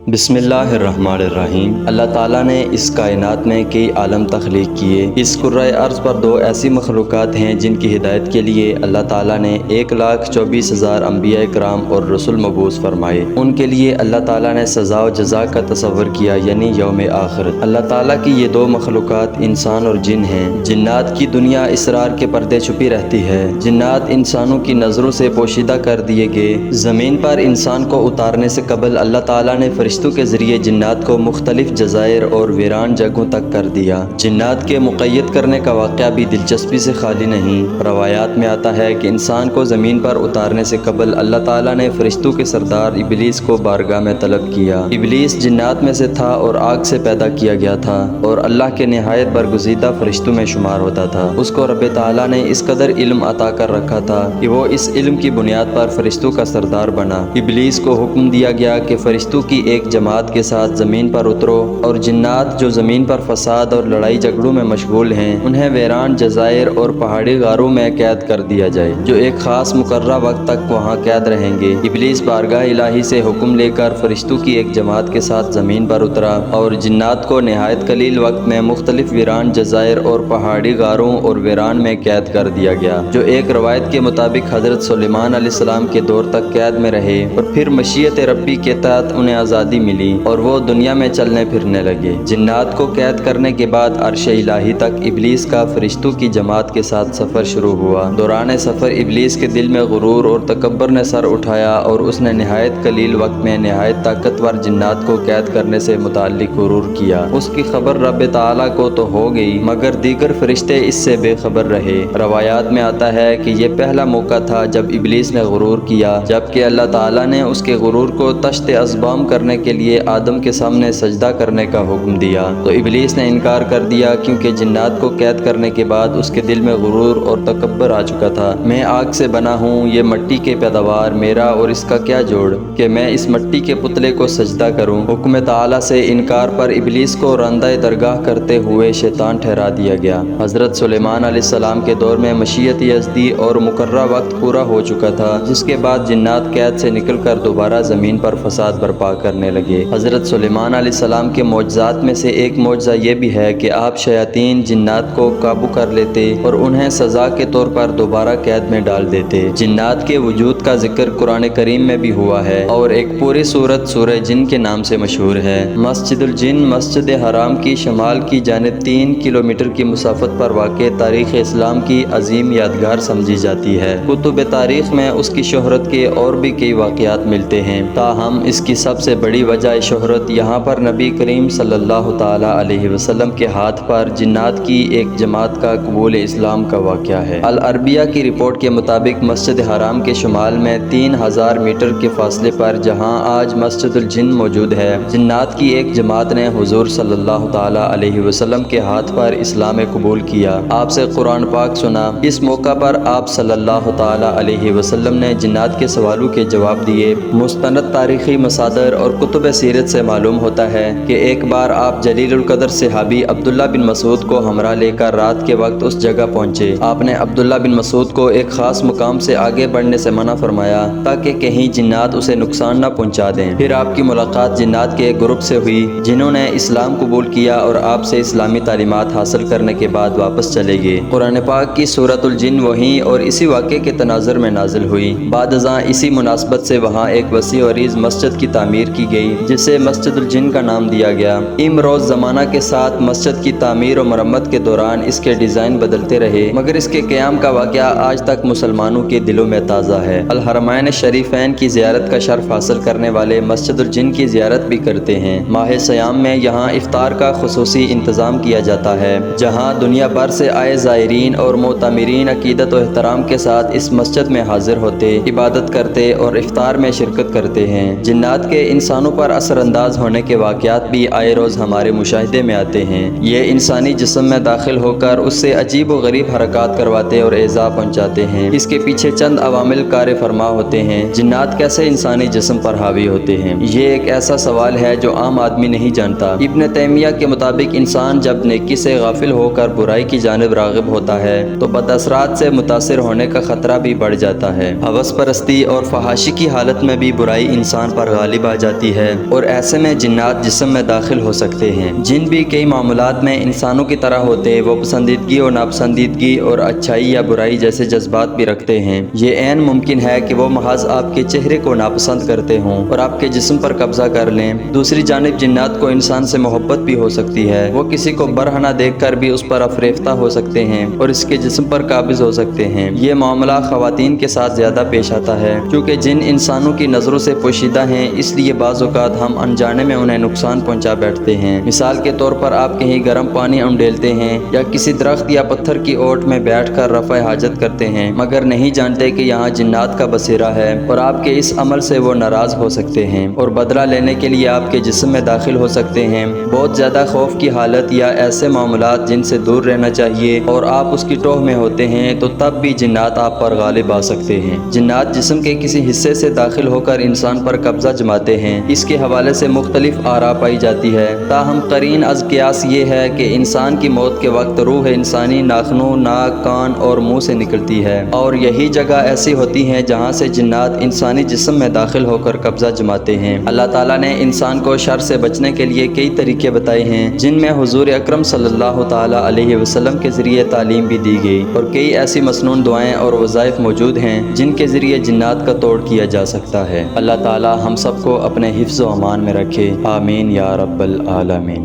بسم اللہ الرحمن الرحیم۔ اللہ تعالیٰ نے اس کائنات میں کئی عالم تخلیق کیے۔ اس کرۂ ارض پر دو ایسی مخلوقات ہیں جن کی ہدایت کے لیے اللہ تعالیٰ نے 1,24,000 انبیاء کرام اور رسول مبعوث فرمائے۔ ان کے لیے اللہ تعالیٰ نے سزا و جزا کا تصور کیا، یعنی یوم آخرت۔ اللہ تعالیٰ کی یہ دو مخلوقات انسان اور جن ہیں۔ جنات کی دنیا اسرار کے پردے چھپی رہتی ہے۔ جنات انسانوں کی نظروں سے پوشیدہ کر دیے گئے۔ زمین پر انسان کو اتارنے سے قبل اللہ تعالیٰ نے فرشتوں کے ذریعے جنات کو مختلف جزائر اور ویران جگہوں تک کر دیا۔ جنات کے مقید کرنے کا واقعہ بھی دلچسپی سے خالی نہیں۔ روایات میں آتا ہے کہ انسان کو زمین پر اتارنے سے قبل اللہ تعالیٰ نے فرشتوں کے سردار ابلیس کو بارگاہ میں طلب کیا۔ ابلیس جنات میں سے تھا اور آگ سے پیدا کیا گیا تھا اور اللہ کے نہایت برگزیدہ فرشتوں میں شمار ہوتا تھا۔ اس کو رب تعالیٰ نے اس قدر علم عطا کر رکھا تھا کہ وہ اس علم کی بنیاد پر فرشتوں کا سردار بنا۔ ابلیس کو حکم دیا گیا کہ فرشتوں کی ایک جماعت کے ساتھ زمین پر اترو اور جنات جو زمین پر فساد اور لڑائی جھگڑوں میں مشغول ہیں انہیں ویران جزائر اور پہاڑی غاروں میں قید کر دیا جائے، جو ایک خاص مقررہ وقت تک وہاں قید رہیں گے۔ ابلیس بارگاہ الہی سے حکم لے کر فرشتوں کی ایک جماعت کے ساتھ زمین پر اترا اور جنات کو نہایت قلیل وقت میں مختلف ویران جزائر اور پہاڑی غاروں اور ویران میں قید کر دیا گیا، جو ایک روایت کے مطابق حضرت سلیمان علیہ السلام کے دور تک قید میں رہے اور پھر مشیت ربی کے تحت انہیں آزادی ملی اور وہ دنیا میں چلنے پھرنے لگے۔ جنات کو قید کرنے کے بعد عرش الہی تک ابلیس کا فرشتوں کی جماعت کے ساتھ سفر شروع ہوا۔ دوران سفر ابلیس کے دل میں غرور اور تکبر نے سر اٹھایا اور اس نے نہایت قلیل وقت میں نہایت طاقتور جنات کو قید کرنے سے متعلق غرور کیا۔ اس کی خبر رب تعالیٰ کو تو ہو گئی مگر دیگر فرشتے اس سے بے خبر رہے۔ روایات میں آتا ہے کہ یہ پہلا موقع تھا جب ابلیس نے غرور کیا، جبکہ اللہ تعالیٰ نے اس کے غرور کو تشت اصبام کرنے کے لیے آدم کے سامنے سجدہ کرنے کا حکم دیا تو ابلیس نے انکار کر دیا، کیونکہ جنات کو قید کرنے کے بعد اس کے دل میں غرور اور تکبر آ چکا تھا۔ میں آگ سے بنا ہوں، یہ مٹی کے پیداوار، میرا اور اس کا کیا جوڑ کہ میں اس مٹی کے پتلے کو سجدہ کروں۔ حکم تعالیٰ سے انکار پر ابلیس کو راندہ درگاہ کرتے ہوئے شیطان ٹھہرا دیا گیا۔ حضرت سلیمان علیہ السلام کے دور میں مشیت یزدی اور مقررہ وقت پورا ہو چکا تھا، جس کے بعد جنات قید سے نکل کر دوبارہ زمین پر فساد برپا کرنے لگے۔ حضرت سلیمان علیہ السلام کے معجزات میں سے ایک معجزہ یہ بھی ہے کہ آپ شیاطین جنات کو قابو کر لیتے اور انہیں سزا کے طور پر دوبارہ قید میں ڈال دیتے۔ جنات کے وجود کا ذکر قرآن کریم میں بھی ہوا ہے اور ایک پوری سورت سورہ جن کے نام سے مشہور ہے۔ مسجد الجن مسجد حرام کی شمال کی جانب 3 کلومیٹر کی مسافت پر واقع تاریخ اسلام کی عظیم یادگار سمجھی جاتی ہے۔ کتب تاریخ میں اس کی شہرت کے اور بھی کئی واقعات ملتے ہیں، تاہم اس کی سب سے بڑی وجہ شہرت یہاں پر نبی کریم صلی اللہ تعالیٰ علیہ وسلم کے ہاتھ پر جنات کی ایک جماعت کا قبول اسلام کا واقعہ ہے۔ العربیہ کی رپورٹ کے مطابق مسجد حرام کے شمال میں 3000 میٹر کے فاصلے پر جہاں آج مسجد الجن موجود ہے، جنات کی ایک جماعت نے حضور صلی اللہ تعالیٰ علیہ وسلم کے ہاتھ پر اسلام قبول کیا، آپ سے قرآن پاک سنا۔ اس موقع پر آپ صلی اللہ تعالیٰ علیہ وسلم نے جنات کے سوالوں کے جواب دیے۔ مستند تاریخی مصادر اور کتب سیرت سے معلوم ہوتا ہے کہ ایک بار آپ جلیل القدر صحابی عبداللہ بن مسعود کو ہمراہ لے کر رات کے وقت اس جگہ پہنچے۔ آپ نے عبداللہ بن مسعود کو ایک خاص مقام سے آگے بڑھنے سے منع فرمایا تاکہ کہیں جنات اسے نقصان نہ پہنچا دیں۔ پھر آپ کی ملاقات جنات کے ایک گروپ سے ہوئی جنہوں نے اسلام قبول کیا اور آپ سے اسلامی تعلیمات حاصل کرنے کے بعد واپس چلے گئے۔ قرآن پاک کی سورۃ الجن وہیں اور اسی واقعے کے تناظر میں نازل ہوئی۔ بعد ازاں اسی مناسبت سے وہاں ایک وسیع و عریض مسجد کی تعمیر کی گئی جسے مسجد الجن کا نام دیا گیا۔ امروز زمانہ کے ساتھ مسجد کی تعمیر و مرمت کے دوران اس کے ڈیزائن بدلتے رہے مگر اس کے قیام کا واقعہ آج تک مسلمانوں کے دلوں میں تازہ ہے۔ الحرمین شریفین کی زیارت کا شرف حاصل کرنے والے مسجد الجن کی زیارت بھی کرتے ہیں۔ ماہ سیام میں یہاں افطار کا خصوصی انتظام کیا جاتا ہے، جہاں دنیا بھر سے آئے زائرین اور معتمرین عقیدت و احترام کے ساتھ اس مسجد میں حاضر ہوتے، عبادت کرتے اور افطار میں شرکت کرتے ہیں۔ جنات کے انسانوں پر اثر انداز ہونے کے واقعات بھی آئے روز ہمارے مشاہدے میں آتے ہیں۔ یہ انسانی جسم میں داخل ہو کر اس سے عجیب و غریب حرکات کرواتے اور ایذا پہنچاتے ہیں۔ اس کے پیچھے چند عوامل کار فرما ہوتے ہیں۔ جنات کیسے انسانی جسم پر حاوی ہوتے ہیں، یہ ایک ایسا سوال ہے جو عام آدمی نہیں جانتا۔ ابن تیمیہ کے مطابق انسان جب نیکی سے غافل ہو کر برائی کی جانب راغب ہوتا ہے تو بد اثرات سے متاثر ہونے کا خطرہ بھی بڑھ جاتا ہے۔ ہوس پرستی اور فحاشی کی حالت میں بھی برائی انسان پر غالب آ جاتی ہے اور ایسے میں جنات جسم میں داخل ہو سکتے ہیں۔ جن بھی کئی معاملات میں انسانوں کی طرح ہوتے، وہ پسندیدگی اور ناپسندیدگی اور اچھائی یا برائی جیسے جذبات بھی رکھتے ہیں۔ یہ عین ممکن ہے کہ وہ محض آپ کے چہرے کو ناپسند کرتے ہوں اور آپ کے جسم پر قبضہ کر لیں۔ دوسری جانب جنات کو انسان سے محبت بھی ہو سکتی ہے، وہ کسی کو برہنہ دیکھ کر بھی اس پر افریفتہ ہو سکتے ہیں اور اس کے جسم پر قابض ہو سکتے ہیں۔ یہ معاملہ خواتین کے ساتھ زیادہ پیش آتا ہے، کیونکہ جن انسانوں کی نظروں سے پوشیدہ ہیں، اس لیے بعض اوقات ہم انجانے میں انہیں نقصان پہنچا بیٹھتے ہیں۔ مثال کے طور پر آپ کہیں گرم پانی انڈیلتے ہیں یا کسی درخت یا پتھر کی اوٹ میں بیٹھ کر رفع حاجت کرتے ہیں، مگر نہیں جانتے کہ یہاں جنات کا بسیرا ہے اور آپ کے اس عمل سے وہ ناراض ہو سکتے ہیں اور بدلہ لینے کے لیے آپ کے جسم میں داخل ہو سکتے ہیں۔ بہت زیادہ خوف کی حالت یا ایسے معاملات جن سے دور رہنا چاہیے اور آپ اس کی ٹوہ میں ہوتے ہیں، تو تب بھی جنات آپ پر غالب آ سکتے ہیں۔ جنات جسم کے کسی حصے سے داخل ہو کر انسان پر قبضہ جماتے ہیں۔ اس کے حوالے سے مختلف آراء پائی جاتی ہے، تاہم قرین از قیاس یہ ہے کہ انسان کی موت کے وقت روح انسانی ناخنوں، ناک، کان اور منہ سے نکلتی ہے، اور یہی جگہ ایسی ہوتی ہیں جہاں سے جنات انسانی جسم میں داخل ہو کر قبضہ جماتے ہیں۔ اللہ تعالیٰ نے انسان کو شر سے بچنے کے لیے کئی طریقے بتائے ہیں، جن میں حضور اکرم صلی اللہ تعالیٰ علیہ وسلم کے ذریعے تعلیم بھی دی گئی، اور کئی ایسی مسنون دعائیں اور وظائف موجود ہیں جن کے ذریعے جنات کا توڑ کیا جا سکتا ہے۔ اللہ تعالیٰ ہم سب کو اپنے حفظ و امان میں رکھے، آمین یا رب العالمین۔